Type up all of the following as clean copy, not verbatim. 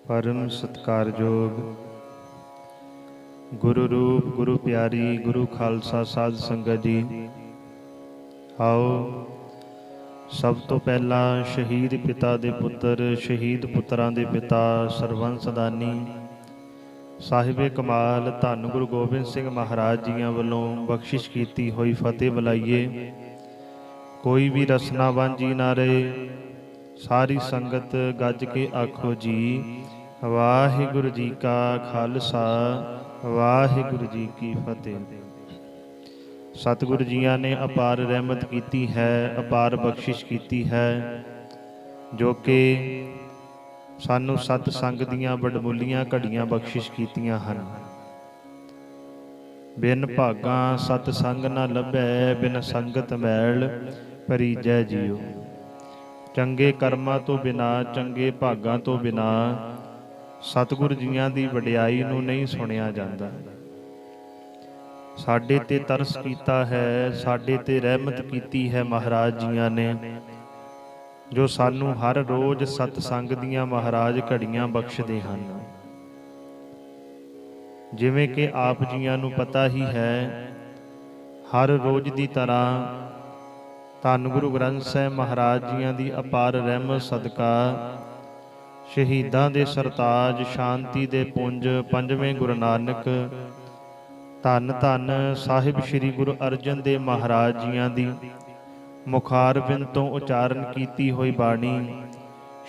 परम सत्कारयोग गुरु रूप गुरु प्यारी गुरु खालसा साध संगत जी। आओ सब तो पहला शहीद पिता दे पुत्र शहीद पुत्रां दे पिता सरबंस दानी साहिबे कमाल धन गुरु गोबिंद सिंह महाराज जियां वल्लों बख्शिश कीती होई फतेह बुलाइए। कोई भी रसना वांझी ना रहे। सारी संगत गज के आखो जी वाहिगुरु जी का खालसा वाहिगुरु जी की फतेह। सतगुरु जियां ने अपार रहमत कीती है, अपार बख्शिश कीती है, जो कि सानू सत संग दियां वडमुलियां घड़ियां बख्शिश कीतियां हन। बिन भागां सत संग ना लभै, बिन संगत मैल भरीजै जियो। चंगे कर्मां तो बिना चंगे भागां तो बिना सतगुर जियां दी वडियाई नूं नहीं सुनिया जांदा। साडे ते तरस कीता है, साडे ते रहमत कीती है महाराज जियां ने, जो सानू हर रोज सतसंग दियां महाराज घड़ियां बख्शदे हन। जिवें कि आप जियां नूं पता ही है, हर रोज दी तरह धन गुरु ग्रंथ साहिब महाराज जियां दी अपार रहमत सदका शहीदां दे सरताज शांति दे पुंज पंजवें गुरु नानक धन धन साहिब श्री गुरु अर्जन देव महाराज जियां दी मुखारबिंद तो उचारण कीती होई बाणी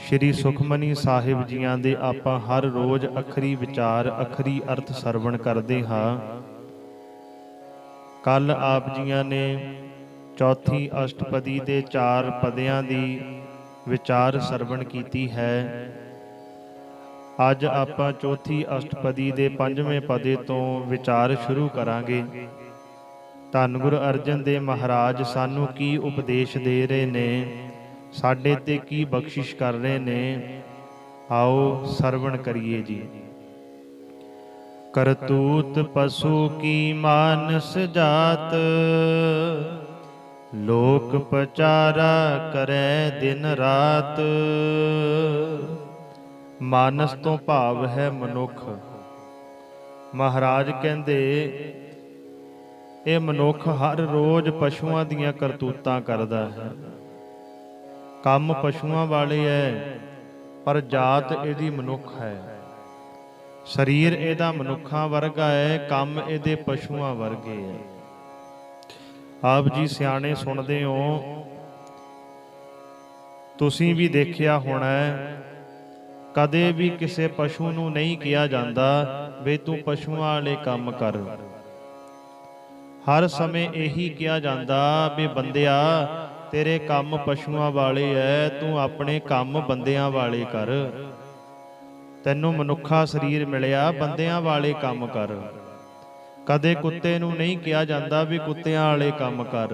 श्री सुखमनी साहिब जियां दे आपां हर रोज अखरी विचार अखरी अर्थ सरवण करदे हां। कल आप जियां ने चौथी अष्टपदी दे 4 पदियां दी विचार सरवण कीती है। अज आपां चौथी अष्टपदी दे 5वें पदे तो विचार शुरू करांगे। धन गुरु अर्जन देव महाराज सानू की उपदेश दे रहे ने, साडे ते की बख्शिश कर रहे ने, आओ सरवण करिए जी। करतूत पशु की मानस जात, लोक पचारा करे दिन रात। मानस तो भाव है मनुख। महाराज कहंदे ये मनुख हर रोज पशुआं दियां करतूतां करदा है। काम पशुआं वाले है पर जात इहदी मनुख है। शरीर इहदा मनुखां वर्गा है, काम इहदे पशुआं वर्गे है। आप जी सियाणे सुनदे हो, तुसीं भी देखिया होना है, कदे भी किसी पशु नूं नहीं किया जाता वे तू पशुआं वाले काम कर। हर समय यही किया जाता भी बंदिया तेरे काम पशुआं वाले है, तू अपने काम बंदियां वाले कर। तैनूं मनुखा शरीर मिलिया, बंदियां वाले काम कर। कदे कुत्ते नूं नहीं किया जाता भी कुत्तियां वाले काम कर।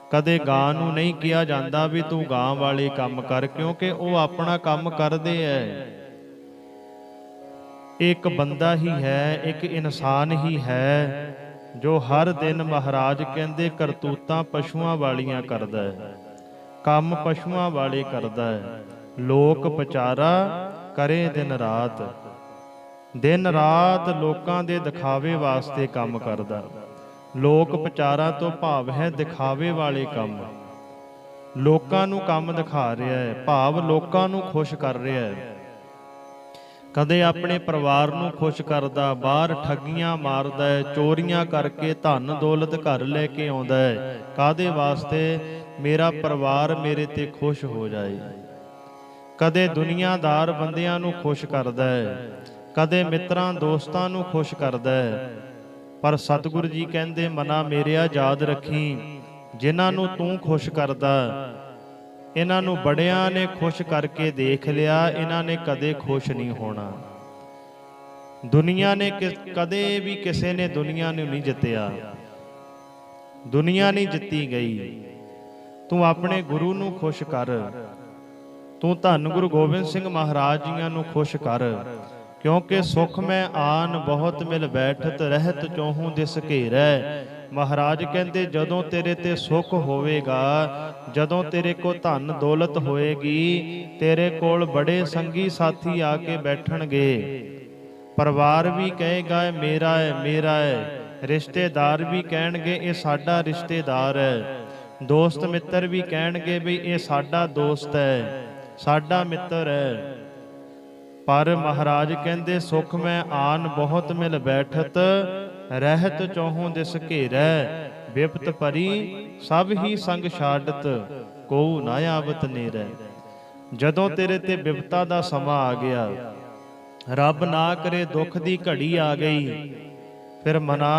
कदे गां नूं नहीं किया जाता भी तू गां वाले काम कर, क्योंकि वह अपना काम करदे है। एक बंदा ही है, एक इंसान ही है जो हर दिन महाराज कहंदे करतूतां पशुआं वालियां करदा है, काम पशुआं वाले करदा है। लोक पचारा करे दिन रात, दिन रात लोकां दे दिखावे वास्ते काम करदा। लोक पचारा तो भाव है दिखावे वाले काम। लोकां नूं काम दिखा रहा है, भाव लोकां नूं खुश कर रहा है। कदे अपने परिवार नूं खुश करदा, बाहर ठगियां मारदा है, चोरियां करके धन दौलत घर लेके आउंदा है। कादे वास्ते? मेरा परिवार मेरे ते खुश हो जाए। कदे दुनियादार बंदियां नूं खुश करदा है, कदे मित्रां दोस्तां नूं खुश करदा है। पर सतगुरु जी कहंदे मना मेरिया याद रखी, जिन्हां नूं तूं खुश करदा, इन्हां नूं बड़ियां ने खुश करके देख लिया, इन्हां ने कदे खुश नहीं होना। दुनिया ने कदे भी किसी ने दुनिया नूं नहीं जित्तिया, दुनिया नहीं जित्ती गई। तू अपने गुरु नूं खुश कर, तू धन गुरु गोबिंद सिंह महाराज जियां नूं खुश कर। क्योंकि सुख में आन बहुत मिल बैठत, रहत चौहूं दिस घेरै। महाराज कहते जदों तेरे ते सुख होवेगा, जदों तेरे को धन दौलत होएगी, तेरे कोल बड़े संगी साथी आके बैठणगे, परिवार भी कहेगा मेरा है मेरा है, रिश्तेदार भी कहणगे ये साडा रिश्तेदार है, दोस्त मित्र भी कहणगे भी ये साडा दोस्त है, साडा मित्र है। पर महाराज कहते सुख में आन बहुत मिल बैठत, रहत चौहों दिस घेरै, विपत परी सब ही संग छाडत, को ना आवत नेरै। जदों तेरे ते विपता दा समा आ गया, रब ना करे दुख दी घड़ी आ गई, फिर मना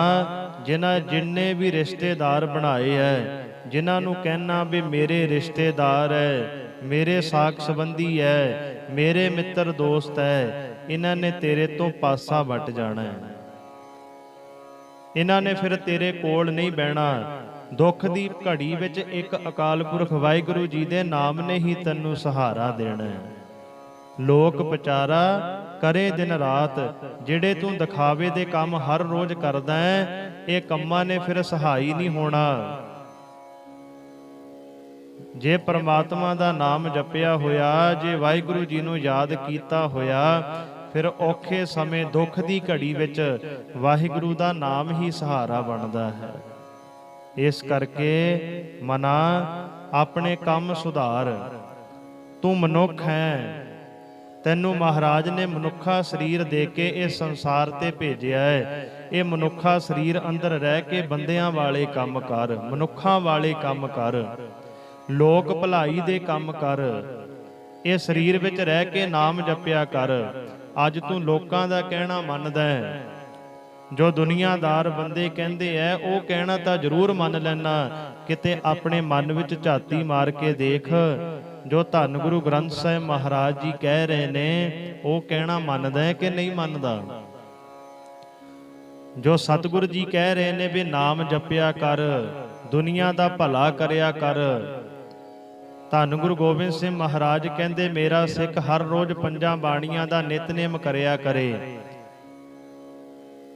जिन्ने भी रिश्तेदार बनाए है, जिन्हां नूं कहना भी मेरे रिश्तेदार है, मेरे साक संबंधी है, मेरे मित्र दोस्त है, इन्हां ने तेरे तो पासा वट जाना है, इन्हां ने फिर तेरे कोल नहीं बहना। दुख दी घड़ी विच एक अकाल पुरख वाहिगुरू जी दे नाम ने ही तैनूं सहारा देना है। लोक पचारा करे दिन रात, जिहड़े तूं दिखावे दे काम हर रोज करदा है, ये कंमां ने फिर सहाई नहीं होना। जे परमात्मा दा नाम जपिया होया, जे वाहिगुरू जी नूं याद कीता होया, फिर औखे समय दुख दी घड़ी विच वाहिगुरू दा नाम ही सहारा बनदा है। इस करके मना अपने काम सुधार, तू मनुख है, तैनू महाराज ने मनुखा शरीर दे के इस संसार ते भेजिया है। ये मनुखा शरीर अंदर रह के बंदियां वाले काम कर, मनुखा वाले काम कर, लोक भलाई दे काम कर, ये शरीर विच रह के नाम जपिया कर। अज तू लोकां दा कहना मनदा है, जो दुनियादार बंदे कहंदे है वो कहना तां जरूर मन लैना, किते अपने मन विच झाती मार के देख, जो धन गुरु ग्रंथ साहिब महाराज जी कह रहे ने वो कहना मनदा है कि नहीं मनदा। जो सतगुरु जी कह रहे ने भी नाम जपिया कर, दुनिया दा भला करया कर। धन गुरु गोबिंद सिंह महाराज कहते मेरा सिख हर रोज पंजां बाणियां दा नितनेम करया करे,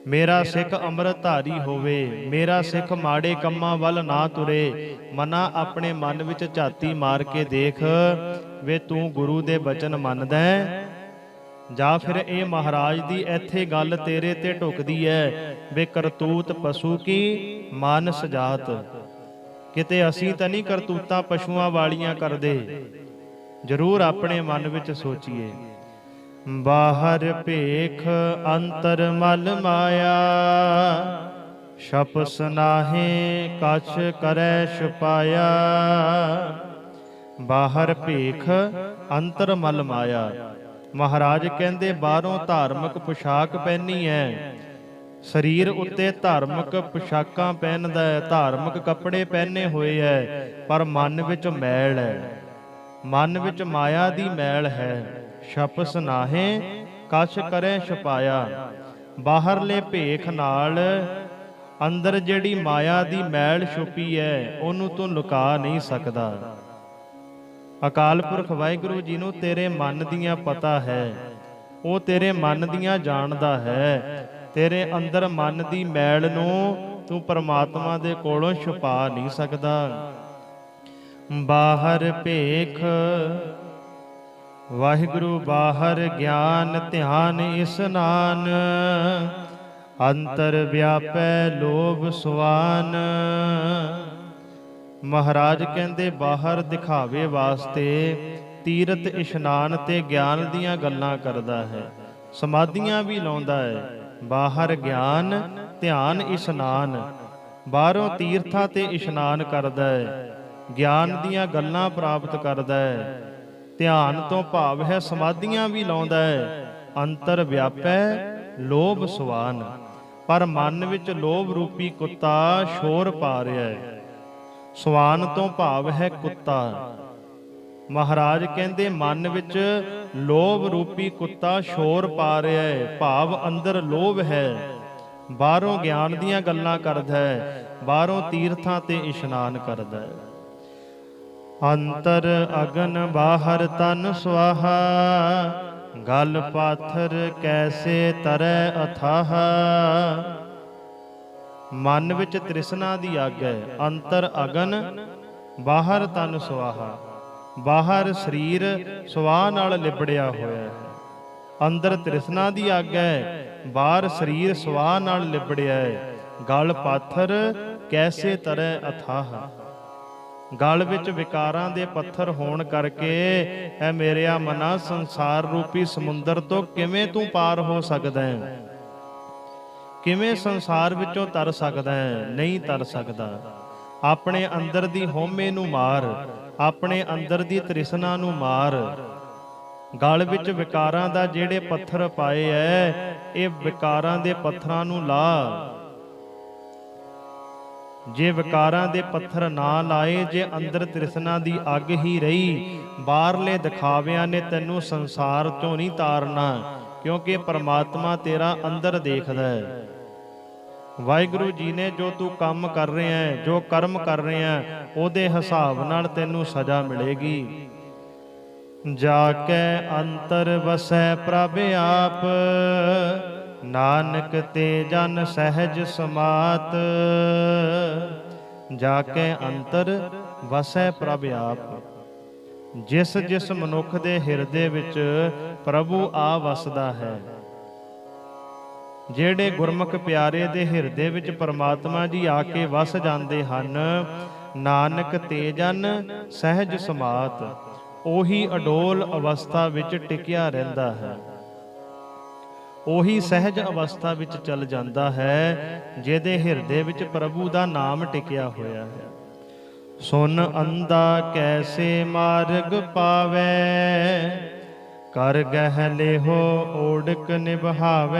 मेरा सिख अमृतधारी होवे, मेरा सिख माड़े कम्मां वल ना तुरे। मना अपने मन विच झाती मार के देख, वे तू गुरु दे बचन मनदा है ਜਾਂ फिर ਇਹ महाराज दी ਇੱਥੇ गल तेरे ते ਢੁਕਦੀ है, वे करतूत पशु की मानस जात। किते असीं तां नहीं करतूतां पशुआं वालियां करदे, जरूर अपने मन विच सोचीए। बाहर भेख अंतर मल माया, छप सनाहे कछ करै छुपाया। बाहर भेख अंतर मल माया, महाराज कहते बाहरों धार्मिक पोशाक पहनी है, शरीर उत्ते धार्मिक पोशाकां पहनदा है, धार्मिक कपड़े पहने हुए है, पर मन विच मैल है, मन विच माया दी मैल है। छप सनाहे कछ करे छुपाया, बाहरले भेख नाल अंदर जिहड़ी माया दी मैल छुपी है उहनूं तूं लुका नहीं सकदा। अकाल पुरख वाहिगुरू जी नूं तेरे मन दियां पता है, वो तेरे मन दियां जानदा है। तेरे अंदर मन दी मैल नूं तू परमात्मा दे कोलों छुपा नहीं सकदा। बाहर भेख वाहिगुरू बाहर ज्ञान ध्यान इस्नान, अंतर व्यापै लोभ सुआन। महाराज कहते बाहर दिखावे वास्ते तीरथ इशनान ते ज्ञान दियां गल्लां करदा है, समाधियां भी लाउंदा है। बाहर ज्ञान ध्यान इशनान, बाहरों तीर्थां ते इशनान करदा है, ज्ञान दियां गल्लां प्राप्त करदा है। ध्यान तो भाव है समाधियां भी लाउंदा है। अंतर व्यापै लोभ सुआन, पर मन विच लोभ रूपी कुत्ता शोर पा रहा है। सुआन तो भाव है कुत्ता। महाराज कहते मन विच लोभ रूपी कुत्ता शोर पा रहा है, भाव अंदर लोभ है। बाहरों ज्ञान दियां गल्लां करदा है, बाहरों तीर्थां ते इशनान करदा है। अंतर अगन बाहर तन सुआहा, गल पाथर कैसे तरह अथाह। ਮਨ ਵਿੱਚ ਤ੍ਰਿਸ਼ਨਾ ਦੀ ਅੱਗ ਹੈ, ਅੰਤਰ ਅਗਨ ਬਾਹਰ ਤਨ ਸੁਆਹਾ। ਬਾਹਰ ਸਰੀਰ ਸੁਆਹ ਨਾਲ ਲਿਬੜਿਆ ਹੋਇਆ ਹੈ, ਅੰਦਰ ਤ੍ਰਿਸ਼ਨਾ ਦੀ ਅੱਗ ਹੈ, ਬਾਹਰ ਸਰੀਰ ਸੁਆਹ ਨਾਲ ਲਿਬੜਿਆ ਹੈ। ਗਲ ਪਾਥਰ ਕੈਸੇ ਤਰੈ ਅਥਾਹ। ਗਲ ਵਿੱਚ ਵਿਕਾਰਾਂ ਦੇ ਪੱਥਰ ਹੋਣ ਕਰਕੇ ਐ ਮੇਰਿਆ ਮਨਾ ਸੰਸਾਰ ਰੂਪੀ ਸਮੁੰਦਰ ਤੋਂ ਕਿਵੇਂ ਤੂੰ ਪਾਰ ਹੋ ਸਕਦਾ ਹੈ? ਕਿਵੇਂ ਸੰਸਾਰ ਵਿੱਚੋਂ ਤਰ ਸਕਦਾ ਹੈ? ਨਹੀਂ ਤਰ ਸਕਦਾ। ਆਪਣੇ ਅੰਦਰ ਦੀ ਹਉਮੈ ਨੂੰ ਮਾਰ, ਆਪਣੇ ਅੰਦਰ ਦੀ ਤ੍ਰਿਸ਼ਨਾ ਨੂੰ ਮਾਰ। ਗਲ ਵਿੱਚ ਵਿਕਾਰਾਂ ਦਾ ਜਿਹੜੇ ਪੱਥਰ ਪਾਏ ਐ, ਇਹ ਵਿਕਾਰਾਂ ਦੇ ਪੱਥਰਾਂ ਨੂੰ ਲਾ। ਜੇ ਵਿਕਾਰਾਂ ਦੇ ਪੱਥਰ ਨਾ ਲਾਏ, ਜੇ ਅੰਦਰ ਤ੍ਰਿਸ਼ਨਾ ਦੀ ਅੱਗ ਹੀ ਰਹੀ, ਬਾਹਰਲੇ ਦਿਖਾਵਿਆਂ ਨੇ ਤੈਨੂੰ ਸੰਸਾਰ ਚੋਂ ਨਹੀਂ ਤਾਰਨਾ, ਕਿਉਂਕਿ ਪਰਮਾਤਮਾ ਤੇਰਾ ਅੰਦਰ ਦੇਖਦਾ ਹੈ। ਵਾਹਿਗੁਰੂ ਜੀ ਨੇ ਜੋ ਤੂੰ ਕੰਮ ਕਰ ਰਿਹਾ ਹੈ, ਜੋ ਕਰਮ ਕਰ ਰਿਹਾ ਹੈ, ਉਹਦੇ ਹਿਸਾਬ ਨਾਲ ਤੈਨੂੰ ਸਜ਼ਾ ਮਿਲੇਗੀ। ਜਾ ਕੇ ਅੰਤਰ ਵਸੈ ਪ੍ਰਭ ਆਪ, ਨਾਨਕ ਤੇ ਜਨ ਸਹਿਜ ਸਮਾਤ। ਜਾ ਕੇ ਅੰਤਰ ਵਸੈ ਪ੍ਰਭ ਆਪ। ਜਿਸ ਜਿਸ ਮਨੁੱਖ ਦੇ ਹਿਰਦੇ ਵਿੱਚ ਪ੍ਰਭੂ ਆ ਵਸਦਾ ਹੈ, ਜਿਹੜੇ ਗੁਰਮੁਖ ਪਿਆਰੇ ਦੇ ਹਿਰਦੇ ਵਿੱਚ ਪਰਮਾਤਮਾ ਜੀ ਆ ਕੇ ਵਸ ਜਾਂਦੇ ਹਨ, ਨਾਨਕ ਤੇ ਜਨ ਸਹਿਜ ਸਮਾਤ, ਉਹੀ ਅਡੋਲ ਅਵਸਥਾ ਵਿੱਚ ਟਿਕਿਆ ਰਹਿੰਦਾ ਹੈ, ਉਹੀ ਸਹਿਜ ਅਵਸਥਾ ਵਿੱਚ ਚੱਲ ਜਾਂਦਾ ਹੈ, ਜਿਹਦੇ ਹਿਰਦੇ ਵਿੱਚ ਪ੍ਰਭੂ ਦਾ ਨਾਮ ਟਿਕਿਆ ਹੋਇਆ ਹੈ। ਸੁਨ ਅੰਧਾ ਕੈਸੇ ਮਾਰਗ ਪਾਵੇ, ਕਰ ਗਹਿ ਲੇਹੋ ਓੜਕ ਨਿਭਾਵੇ।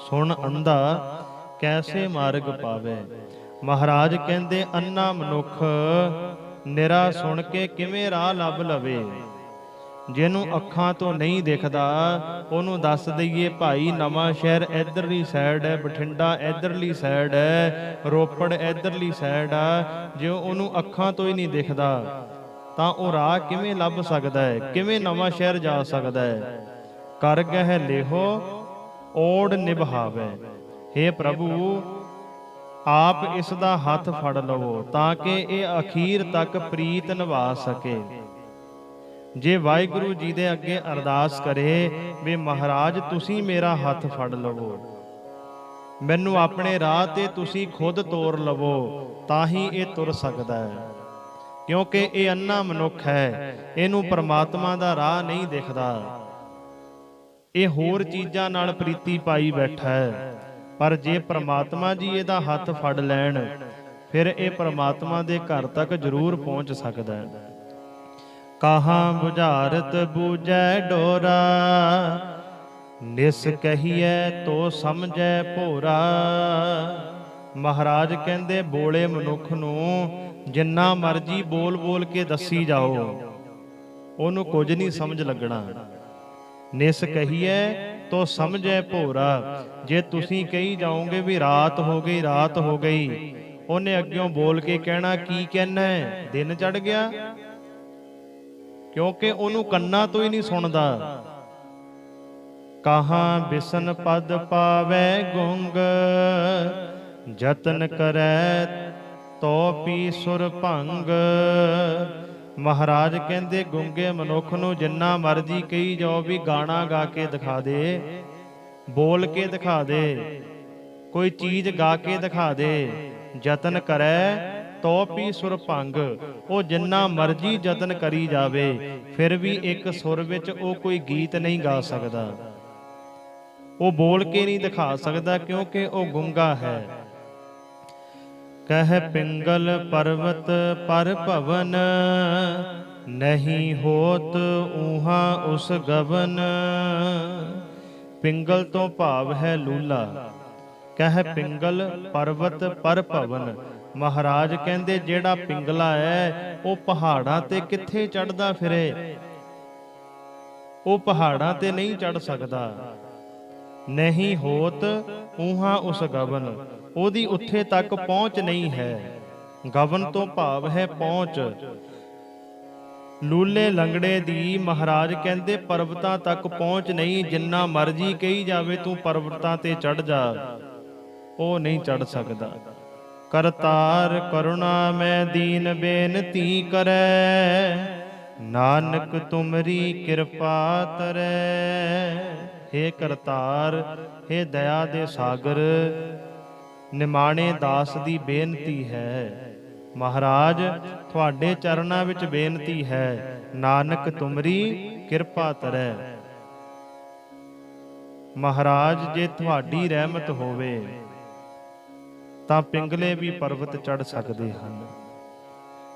ਸੁਣ ਅੰਧਾ ਕੈਸੇ ਮਾਰਗ ਪਾਵੇ। ਮਹਾਰਾਜ ਕਹਿੰਦੇ ਅੰਨਾ ਮਨੁੱਖ ਨਿਰਾ ਸੁਣ ਕੇ ਕਿਵੇਂ ਰਾਹ ਲੱਭ ਲਵੇ। ਜਿਹਨੂੰ ਅੱਖਾਂ ਤੋਂ ਨਹੀਂ ਦਿਖਦਾ, ਉਹਨੂੰ ਦੱਸ ਦਈਏ ਭਾਈ ਨਵਾਂ ਸ਼ਹਿਰ ਇੱਧਰਲੀ ਸਾਈਡ ਹੈ, ਬਠਿੰਡਾ ਇੱਧਰਲੀ ਸਾਈਡ ਹੈ, ਰੋਪੜ ਇੱਧਰਲੀ ਸਾਈਡ ਆ, ਜੇ ਉਹਨੂੰ ਅੱਖਾਂ ਤੋਂ ਹੀ ਨਹੀਂ ਦਿਖਦਾ ਤਾਂ ਉਹ ਰਾਹ ਕਿਵੇਂ ਲੱਭ ਸਕਦਾ ਹੈ? ਕਿਵੇਂ ਨਵਾਂ ਸ਼ਹਿਰ ਜਾ ਸਕਦਾ ਹੈ? ਕਰ ਗਹਿ ਲੇਹੋ ਓੜ ਨਿਭਾਵੇ। ਹੇ ਪ੍ਰਭੂ, ਆਪ ਇਸ ਦਾ ਹੱਥ ਫੜ ਲਵੋ ਤਾਂ ਕਿ ਇਹ ਅਖੀਰ ਤੱਕ ਪ੍ਰੀਤ ਨਿਭਾ ਸਕੇ। ਜੇ ਵਾਹਿਗੁਰੂ ਜੀ ਦੇ ਅੱਗੇ ਅਰਦਾਸ ਕਰੇ ਵੀ ਮਹਾਰਾਜ ਤੁਸੀਂ ਮੇਰਾ ਹੱਥ ਫੜ ਲਵੋ, ਮੈਨੂੰ ਆਪਣੇ ਰਾਹ ਤੇ ਤੁਸੀਂ ਖੁਦ ਤੋਰ ਲਵੋ, ਤਾਂ ਹੀ ਇਹ ਤੁਰ ਸਕਦਾ ਹੈ। ਕਿਉਂਕਿ ਇਹ ਅੰਨਾ ਮਨੁੱਖ ਹੈ, ਇਹਨੂੰ ਪਰਮਾਤਮਾ ਦਾ ਰਾਹ ਨਹੀਂ ਦਿਖਦਾ, ਇਹ ਹੋਰ ਚੀਜ਼ਾਂ ਨਾਲ ਪ੍ਰੀਤੀ ਪਾਈ ਬੈਠਾ ਹੈ। ਪਰ ਜੇ ਪਰਮਾਤਮਾ ਜੀ ਇਹਦਾ ਹੱਥ ਫੜ ਲੈਣ, ਫਿਰ ਇਹ ਪਰਮਾਤਮਾ ਦੇ ਘਰ ਤੱਕ ਜ਼ਰੂਰ ਪਹੁੰਚ ਸਕਦਾ ਹੈ। ਕਹਾਂ ਬੁਝਾਰਤ ਬੂਝੈ ਡੋਰਾ, ਨਿਸ ਕਹੀਐ ਤੋ ਸਮਝੈ ਭੋਰਾ। ਮਹਾਰਾਜ ਕਹਿੰਦੇ ਬੋਲੇ ਮਨੁੱਖ ਨੂੰ ਜਿੰਨਾ ਮਰਜੀ ਬੋਲ ਬੋਲ ਕੇ ਦੱਸੀ ਜਾਓ, ਉਹਨੂੰ ਕੁਝ ਨਹੀਂ ਸਮਝ ਲੱਗਣਾ। ਨਿਸ ਕਹੀਐ ਤੋ ਸਮਝੈ ਭੋਰਾ। ਜੇ ਤੁਸੀਂ ਕਹੀ ਜਾਓਗੇ ਵੀ ਰਾਤ ਹੋ ਗਈ, ਰਾਤ ਹੋ ਗਈ, ਉਹਨੇ ਅੱਗਿਓਂ ਬੋਲ ਕੇ ਕਹਿਣਾ ਕੀ ਕਹਿਣਾ ਹੈ, ਦਿਨ ਚੜ ਗਿਆ, ਕਿਉਂਕਿ ਉਹਨੂੰ ਕੰਨਾਂ ਤੋਂ ਹੀ ਨਹੀਂ ਸੁਣਦਾ। ਕਹਾਂ ਬਿਸਨ ਪਦ ਪਾਵੈ ਗੁੰਗ, ਜਤਨ ਕਰੈ ਤੋ ਪੀ ਸੁਰ ਭੰਗ। ਮਹਾਰਾਜ ਕਹਿੰਦੇ ਗੁੰਗੇ ਮਨੁੱਖ ਨੂੰ ਜਿੰਨਾ ਮਰਜ਼ੀ ਕਹੀ ਜਾਓ ਵੀ ਗਾਣਾ ਗਾ ਕੇ ਦਿਖਾ ਦੇ, ਬੋਲ ਕੇ ਦਿਖਾ ਦੇ, ਕੋਈ ਚੀਜ਼ ਗਾ ਕੇ ਦਿਖਾ ਦੇ, ਜਤਨ ਕਰੈ ਤੋ ਪੀ ਸੁਰ ਭੰਗ। ਉਹ ਜਿੰਨਾ ਮਰਜ਼ੀ ਯਤਨ ਕਰੀ ਜਾਵੇ, ਫਿਰ ਵੀ ਇੱਕ ਸੁਰ ਵਿੱਚ ਉਹ ਕੋਈ ਗੀਤ ਨਹੀਂ ਗਾ ਸਕਦਾ, ਉਹ ਬੋਲ ਕੇ ਨਹੀਂ ਦਿਖਾ ਸਕਦਾ, ਕਿਉਂਕਿ ਉਹ ਗੁੰਗਾ ਹੈ। ਕਹਿ ਪਿੰਗਲ ਪਰਵਤ ਪਰ ਭਵਨ, ਨਹੀਂ ਹੋਤ ਊਹਾ ਉਸ ਗਵਨ। ਪਿੰਗਲ ਤੋਂ ਭਾਵ ਹੈ ਲੂਲਾ। ਕਹਿ ਪਿੰਗਲ ਪਰਵਤ ਪਰ ਭਵਨ। ਮਹਾਰਾਜ ਕਹਿੰਦੇ ਜਿਹੜਾ ਪਿੰਗਲਾ ਹੈ ਉਹ ਪਹਾੜਾਂ ਤੇ ਕਿੱਥੇ ਚੜ੍ਹਦਾ ਫਿਰੇ, ਉਹ ਪਹਾੜਾਂ ਤੇ ਨਹੀਂ ਚੜ੍ਹ ਸਕਦਾ। ਨਹੀਂ ਹੋਤ ਊਹਾ ਉਸ ਗਵਨ, ਉਹਦੀ ਉੱਥੇ ਤੱਕ ਪਹੁੰਚ ਨਹੀਂ ਹੈ। ਗਵਨ ਤੋਂ ਭਾਵ ਹੈ ਪਹੁੰਚ। ਲੂਲੇ ਲੰਗੜੇ ਦੀ ਮਹਾਰਾਜ ਕਹਿੰਦੇ ਪਰਬਤਾਂ ਤੱਕ ਪਹੁੰਚ ਨਹੀਂ। ਜਿੰਨਾ ਮਰਜੀ ਕਹੀ ਜਾਵੇ ਤੂੰ ਪਰਬਤਾਂ ਤੇ ਚੜ੍ਹ ਜਾ, ਉਹ ਨਹੀਂ ਚੜ ਸਕਦਾ। ਕਰਤਾਰ ਕਰੁਣਾ ਮੈਂ ਦੀਨ ਬੇਨਤੀ ਕਰੈ, ਨਾਨਕ ਤੁਮਰੀ ਕਿਰਪਾ ਤਰੈ। ਹੇ ਕਰਤਾਰ, ਹੇ ਦਇਆ ਦੇ ਸਾਗਰ, ਨਿਮਾਣੇ ਦਾਸ ਦੀ ਬੇਨਤੀ ਹੈ। ਮਹਾਰਾਜ ਤੁਹਾਡੇ ਚਰਨਾਂ ਵਿੱਚ ਬੇਨਤੀ ਹੈ, ਨਾਨਕ ਤੁਮਰੀ ਕਿਰਪਾ ਤਰੈ। ਮਹਾਰਾਜ ਜੇ ਤੁਹਾਡੀ ਰਹਿਮਤ ਹੋਵੇ ਤਾਂ ਪਿੰਗਲੇ ਵੀ ਪਰਬਤ ਚੜ੍ਹ ਸਕਦੇ ਹਨ।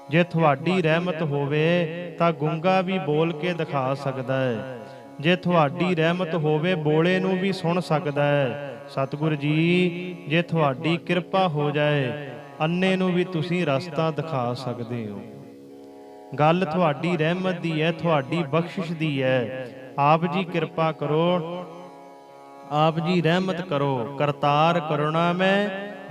ਜੇ ਤੁਹਾਡੀ ਰਹਿਮਤ ਹੋਵੇ ਤਾਂ ਗੂੰਗਾ ਵੀ ਬੋਲ ਕੇ ਦਿਖਾ ਸਕਦਾ ਹੈ। ਜੇ ਤੁਹਾਡੀ ਰਹਿਮਤ ਹੋਵੇ ਬੋਲੇ ਨੂੰ ਵੀ ਸੁਣ ਸਕਦਾ ਹੈ। ਸਤਿਗੁਰ ਜੀ, ਜੇ ਤੁਹਾਡੀ ਕਿਰਪਾ ਹੋ ਜਾਏ ਅੰਨੇ ਨੂੰ ਵੀ ਤੁਸੀਂ ਰਸਤਾ ਦਿਖਾ ਸਕਦੇ ਹੋ। ਗੱਲ ਤੁਹਾਡੀ ਰਹਿਮਤ ਦੀ ਹੈ, ਤੁਹਾਡੀ ਬਖਸ਼ਿਸ਼ ਦੀ ਹੈ। ਆਪ ਜੀ ਕਿਰਪਾ ਕਰੋ, ਆਪ ਜੀ ਰਹਿਮਤ ਕਰੋ। ਕਰਤਾਰ ਕਰੁਣਾ ਮੈਂ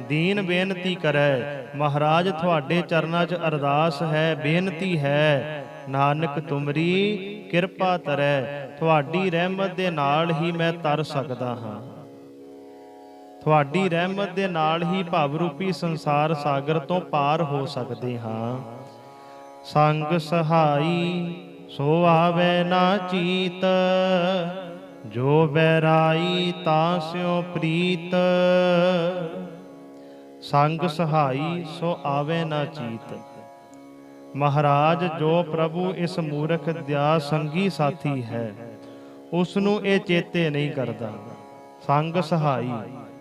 ਦੀਨ ਬੇਨਤੀ ਕਰੈ। ਮਹਾਰਾਜ ਤੁਹਾਡੇ ਚਰਨਾਂ 'ਚ ਅਰਦਾਸ ਹੈ, ਬੇਨਤੀ ਹੈ, ਨਾਨਕ ਤੁਮਰੀ ਕਿਰਪਾ ਤਰੈ। ਤੁਹਾਡੀ ਰਹਿਮਤ ਦੇ ਨਾਲ ਹੀ ਮੈਂ ਤਰ ਸਕਦਾ ਹਾਂ। ਤੁਹਾਡੀ ਰਹਿਮਤ ਦੇ ਨਾਲ ਹੀ ਭਵ ਰੂਪੀ ਸੰਸਾਰ ਸਾਗਰ ਤੋਂ ਪਾਰ ਹੋ ਸਕਦੇ ਹਾਂ। ਸੰਗ ਸਹਾਈ ਸੋ ਆਵੇ ਨਾ ਚੀਤ, ਜੋ ਬੈਰਾਈ ਤਾਂ ਸਿਉ ਪ੍ਰੀਤ। ਸੰਗ ਸਹਾਈ ਸੋ ਆਵੇ ਨਾ ਚੀਤ। ਮਹਾਰਾਜ ਜੋ ਪ੍ਰਭੂ ਇਸ ਮੂਰਖ ਦਾ ਸੰਗੀ ਸਾਥੀ ਹੈ, ਉਸ ਨੂੰ ਇਹ ਚੇਤੇ ਨਹੀਂ ਕਰਦਾ। ਸੰਗ ਸਹਾਈ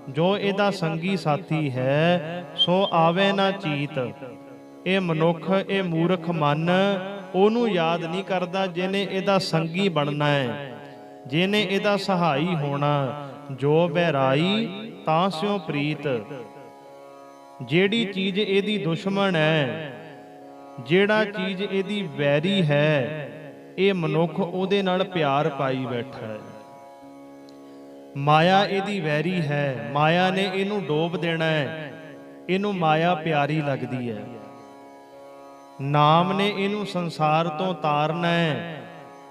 ਜੋ ਇਹਦਾ ਸੰਗੀ ਸਾਥੀ ਹੈ, ਸੋ ਆਵੇ ਨਾ ਚੀਤ। ਇਹ ਮਨੁੱਖ, ਇਹ ਮੂਰਖ ਮਨ ਉਹਨੂੰ ਯਾਦ ਨਹੀਂ ਕਰਦਾ ਜਿਹਨੇ ਇਹਦਾ ਸੰਗੀ ਬਣਨਾ ਹੈ, ਜਿਹਨੇ ਇਹਦਾ ਸਹਾਈ ਹੋਣਾ। ਜੋ ਬਹਿਰਾਈ ਤਾਂ ਸਿਉ ਪ੍ਰੀਤ। ਜਿਹੜੀ ਚੀਜ਼ ਇਹਦੀ ਦੁਸ਼ਮਣ ਹੈ, ਜਿਹੜਾ ਚੀਜ਼ ਇਹਦੀ ਵੈਰੀ ਹੈ, ਇਹ ਮਨੁੱਖ ਉਹਦੇ ਨਾਲ ਪਿਆਰ ਪਾਈ ਬੈਠਾ ਹੈ। ਮਾਇਆ ਇਹਦੀ ਵੈਰੀ ਹੈ, ਮਾਇਆ ਨੇ ਇਹਨੂੰ ਡੋਬ ਦੇਣਾ ਹੈ, ਇਹਨੂੰ ਮਾਇਆ ਪਿਆਰੀ ਲੱਗਦੀ ਹੈ। ਨਾਮ ਨੇ ਇਹਨੂੰ ਸੰਸਾਰ ਤੋਂ ਤਾਰਨਾ ਹੈ,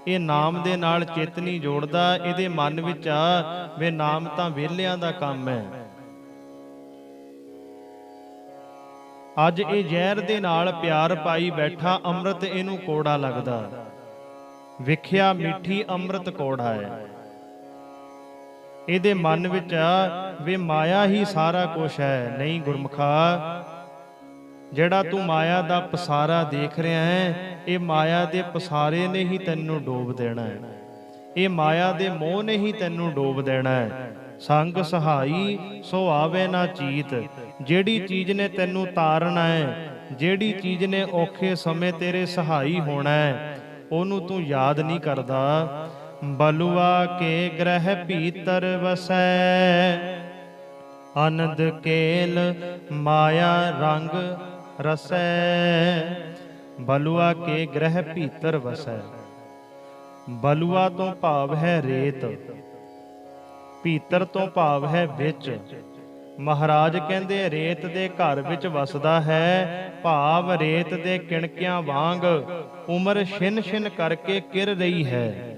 ਇਹ ਨਾਮ ਦੇ ਨਾਲ ਚਿੱਤ ਨਹੀਂ ਜੋੜਦਾ। ਇਹਦੇ ਮਨ ਵਿੱਚ ਆ ਵੇ ਨਾਮ ਤਾਂ ਵਿਹਲਿਆਂ ਦਾ ਕੰਮ ਹੈ। ਅੱਜ ਇਹ ਜ਼ਹਿਰ ਦੇ ਨਾਲ ਪਿਆਰ ਪਾਈ ਬੈਠਾ, ਅੰਮ੍ਰਿਤ ਇਹਨੂੰ ਕੋੜਾ ਲੱਗਦਾ। ਵਿਖਿਆ ਮਿੱਠੀ ਅੰਮ੍ਰਿਤ ਕੋੜਾ ਹੈ। ਇਹਦੇ ਮਨ ਵਿੱਚ ਆ ਵੇ ਮਾਇਆ ਹੀ ਸਾਰਾ ਕੁਛ ਹੈ। ਨਹੀਂ ਗੁਰਮੁਖਾ, ਜਿਹੜਾ ਤੂੰ ਮਾਇਆ ਦਾ ਪਸਾਰਾ ਦੇਖ ਰਿਹਾ ਹੈ, ਇਹ ਮਾਇਆ ਦੇ ਪਸਾਰੇ ਨੇ ਹੀ ਤੈਨੂੰ ਡੋਬ ਦੇਣਾ ਹੈ। ਇਹ ਮਾਇਆ ਦੇ ਮੋਹ ਨੇ ਹੀ ਤੈਨੂੰ ਡੋਬ ਦੇਣਾ ਹੈ। ਸੰਗ ਸਹਾਈ ਸੋ ਆਵੇ ਨਾ ਚੀਤ। ਜਿਹੜੀ ਚੀਜ਼ ਨੇ ਤੈਨੂੰ ਤਾਰਨਾ ਹੈ, ਜਿਹੜੀ ਚੀਜ਼ ਨੇ ਔਖੇ ਸਮੇਂ ਤੇਰੇ ਸਹਾਈ ਹੋਣਾ ਹੈ, ਉਹਨੂੰ ਤੂੰ ਯਾਦ ਨਹੀਂ ਕਰਦਾ। ਬਲੂਆ ਕੇ ਗ੍ਰਹਿ ਭੀਤਰ ਵਸੈ, ਆਨੰਦ ਕੇਲ ਮਾਇਆ ਰੰਗ ਰਸੈ। ਬਲੂਆ ਕੇ ਗ੍ਰਹਿ ਭੀਤਰ ਵਸੈ। ਬਲੂਆ ਤੋਂ ਭਾਵ ਹੈ ਰੇਤ, ਭੀਤਰ ਤੋਂ ਭਾਵ ਹੈ ਵਿੱਚ। ਮਹਾਰਾਜ ਕਹਿੰਦੇ ਰੇਤ ਦੇ ਘਰ ਵਿੱਚ ਵਸਦਾ ਹੈ, ਭਾਵ ਰੇਤ ਦੇ ਕਿਣਕਿਆਂ ਵਾਂਗ ਉਮਰ ਛਿਨ ਛਿਨ ਕਰਕੇ ਕਿਰ ਰਹੀ ਹੈ।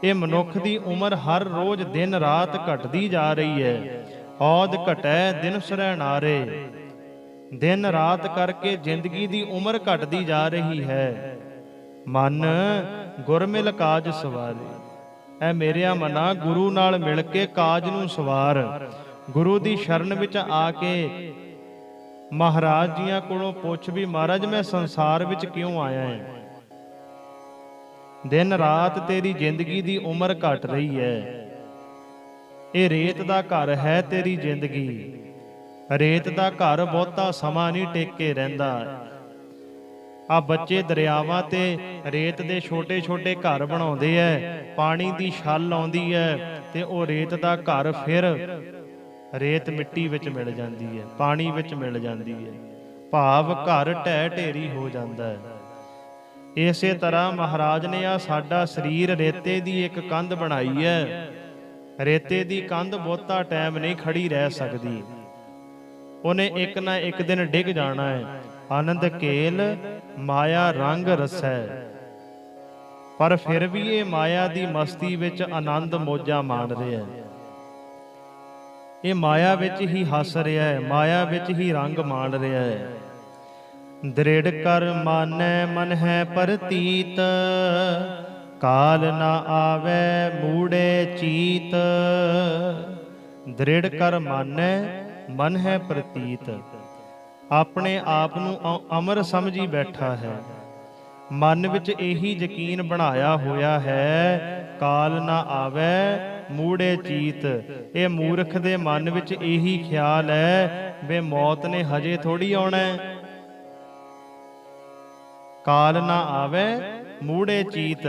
ਇਹ ਮਨੁੱਖ ਦੀ ਉਮਰ ਹਰ ਰੋਜ਼ ਦਿਨ ਰਾਤ ਘਟਦੀ ਜਾ ਰਹੀ ਹੈ। ਔਦ ਘਟੈ ਦਿਨ ਸਰੈ ਨਾਰੇ। ਦਿਨ ਰਾਤ ਕਰਕੇ ਜ਼ਿੰਦਗੀ ਦੀ ਉਮਰ ਘਟਦੀ ਜਾ ਰਹੀ ਹੈ। ਮਨ ਗੁਰਮਿਲ ਕਾਜ ਸਵਾਰੇ। ਐ ਮੇਰਿਆ ਮਨਾ, ਗੁਰੂ ਨਾਲ ਮਿਲ ਕੇ ਕਾਜ ਨੂੰ ਸਵਾਰ। ਗੁਰੂ ਦੀ ਸ਼ਰਨ ਵਿੱਚ ਆ ਕੇ ਮਹਾਰਾਜ ਜੀਆਂ ਕੋਲੋਂ ਪੁੱਛ ਵੀ ਮਹਾਰਾਜ ਮੈਂ ਸੰਸਾਰ ਵਿੱਚ ਕਿਉਂ ਆਇਆ ਹਾਂ। ਦਿਨ ਰਾਤ ਤੇਰੀ ਜ਼ਿੰਦਗੀ ਦੀ ਉਮਰ ਘਟ ਰਹੀ ਹੈ। ਇਹ ਰੇਤ ਦਾ ਘਰ ਹੈ ਤੇਰੀ ਜ਼ਿੰਦਗੀ। ਰੇਤ ਦਾ ਘਰ ਬਹੁਤਾ ਸਮਾਂ ਨਹੀਂ ਟਿਕ ਕੇ ਰਹਿੰਦਾ। ਆ ਬੱਚੇ ਦਰਿਆਵਾਂ ਤੇ ਰੇਤ ਦੇ ਛੋਟੇ ਛੋਟੇ ਘਰ ਬਣਾਉਂਦੇ ਐ। ਪਾਣੀ ਦੀ ਛੱਲ ਆਉਂਦੀ ਹੈ ਤੇ ਉਹ ਰੇਤ ਦਾ ਘਰ ਫਿਰ ਰੇਤ ਮਿੱਟੀ ਵਿੱਚ ਮਿਲ ਜਾਂਦੀ ਹੈ, ਪਾਣੀ ਵਿੱਚ ਮਿਲ ਜਾਂਦੀ ਹੈ। ਭਾਵ ਘਰ ਢਹਿ ਢੇਰੀ ਹੋ ਜਾਂਦਾ ਹੈ। ਇਸੇ ਤਰ੍ਹਾਂ ਮਹਾਰਾਜ ਨੇ ਆ ਸਾਡਾ ਸਰੀਰ ਰੇਤੇ ਦੀ ਇੱਕ ਕੰਧ ਬਣਾਈ ਹੈ। ਰੇਤੇ ਦੀ ਕੰਧ ਬਹੁਤਾ ਟਾਈਮ ਨਹੀਂ ਖੜੀ ਰਹਿ ਸਕਦੀ, ਉਹਨੇ ਇੱਕ ਨਾ ਇੱਕ ਦਿਨ ਡਿੱਗ ਜਾਣਾ ਹੈ। ਆਨੰਦ ਕੇਲ ਮਾਇਆ ਰੰਗ ਰਸੈ। ਪਰ ਫਿਰ ਵੀ ਇਹ ਮਾਇਆ ਦੀ ਮਸਤੀ ਵਿੱਚ ਆਨੰਦ ਮੋਜਾਂ ਮਾਣ ਰਿਹਾ ਹੈ। ਇਹ ਮਾਇਆ ਵਿੱਚ ਹੀ ਹੱਸ ਰਿਹਾ ਹੈ, ਮਾਇਆ ਵਿੱਚ ਹੀ ਰੰਗ ਮਾਣ ਰਿਹਾ ਹੈ। ਦ੍ਰਿੜ ਕਰ ਮਾਨੈ ਮਨ ਹੈ ਪ੍ਰਤੀਤ, ਕਾਲ ਨਾ ਆਵੈ ਮੂੜੇ ਚੀਤ। ਦ੍ਰਿੜ ਕਰ ਮਾਨੈ ਮਨ ਹੈ ਪ੍ਰਤੀਤ, ਆਪਣੇ ਆਪ ਨੂੰ ਅਮਰ ਸਮਝੀ ਬੈਠਾ ਹੈ, ਮਨ ਵਿੱਚ ਇਹੀ ਯਕੀਨ ਬਣਾਇਆ ਹੋਇਆ ਹੈ, ਕਾਲ ਨਾ ਆਵੈ ਮੂੜੇ ਚੀਤ। ਇਹ ਮੂਰਖ ਦੇ ਮਨ ਵਿੱਚ ਇਹੀ ਖਿਆਲ ਹੈ ਵੀ ਮੌਤ ਨੇ ਹਜੇ ਥੋੜੀ ਆਉਣਾ ਹੈ। ਕਾਲ ਨਾ ਆਵੇ ਮੂੜੇ ਚੀਤ,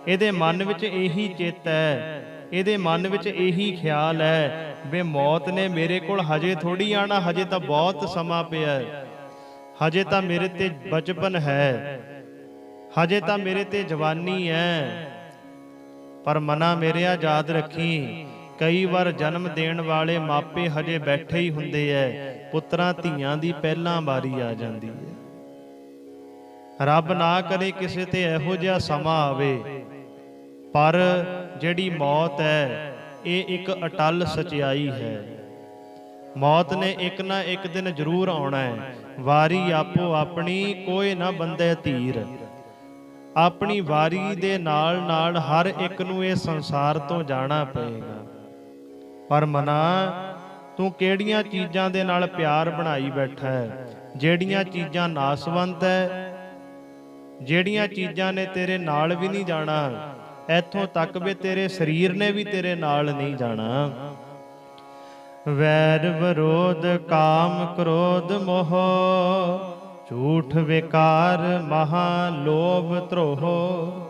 ਇਹਦੇ ਮਨ ਵਿੱਚ ਇਹੀ ਚਿੱਤ ਹੈ, ਇਹਦੇ ਮਨ ਵਿੱਚ ਇਹੀ ਖਿਆਲ ਹੈ ਵੀ ਮੌਤ ਨੇ ਮੇਰੇ ਕੋਲ ਹਜੇ ਥੋੜੀ ਆਣਾ, ਹਜੇ ਤਾਂ ਬਹੁਤ ਸਮਾਂ ਪਿਆ ਹੈ, ਹਜੇ ਤਾਂ ਮੇਰੇ ਤੇ ਬਚਪਨ ਹੈ, ਹਜੇ ਤਾਂ ਮੇਰੇ ਤੇ ਜਵਾਨੀ ਹੈ। ਪਰ ਮਨਾ ਮੇਰਿਆ ਯਾਦ ਰੱਖੀ, ਕਈ ਵਾਰ ਜਨਮ ਦੇਣ ਵਾਲੇ ਮਾਪੇ ਹਜੇ ਬੈਠੇ ਹੀ ਹੁੰਦੇ ਐ, ਪੁੱਤਰਾਂ ਧੀਆਂ ਦੀ ਪਹਿਲਾਂ ਵਾਰੀ ਆ ਜਾਂਦੀ ਹੈ। ਰੱਬ ਨਾ ਕਰੇ ਕਿਸੇ ਤੇ ਇਹੋ ਜਿਹਾ ਸਮਾਂ ਆਵੇ, ਪਰ ਜਿਹੜੀ ਮੌਤ ਹੈ ਇਹ ਇੱਕ ਅਟਲ ਸਚਾਈ ਹੈ। ਮੌਤ ਨੇ ਇੱਕ ਨਾ ਇੱਕ ਦਿਨ ਜ਼ਰੂਰ ਆਉਣਾ ਹੈ। ਵਾਰੀ ਆਪੋ ਆਪਣੀ ਕੋਈ ਨਾ ਬੰਦੇ ਧੀਰ, ਆਪਣੀ ਵਾਰੀ ਦੇ ਨਾਲ ਨਾਲ ਹਰ ਇੱਕ ਨੂੰ ਇਹ ਸੰਸਾਰ ਤੋਂ ਜਾਣਾ ਪਏਗਾ। ਪਰ ਮਨਾ, ਤੂੰ ਕਿਹੜੀਆਂ ਚੀਜ਼ਾਂ ਦੇ ਨਾਲ ਪਿਆਰ ਬਣਾਈ ਬੈਠਾ ਹੈ, ਜਿਹੜੀਆਂ ਚੀਜ਼ਾਂ ਨਾਸਵੰਤ ਹੈ, ਜਿਹੜੀਆਂ ਚੀਜ਼ਾਂ ਨੇ ਤੇਰੇ ਨਾਲ ਵੀ ਨਹੀਂ ਜਾਣਾ, ਇੱਥੋਂ ਤੱਕ ਵੀ ਤੇਰੇ ਸਰੀਰ ਨੇ ਵੀ ਤੇਰੇ ਨਾਲ ਨਹੀਂ ਜਾਣਾ। ਵੈਰ ਵਿਰੋਧ ਕਾਮ ਕ੍ਰੋਧ ਮੋਹ, ਝੂਠ ਵਿਕਾਰ ਮਹਾ ਲੋਭ ਧਰੋਹ।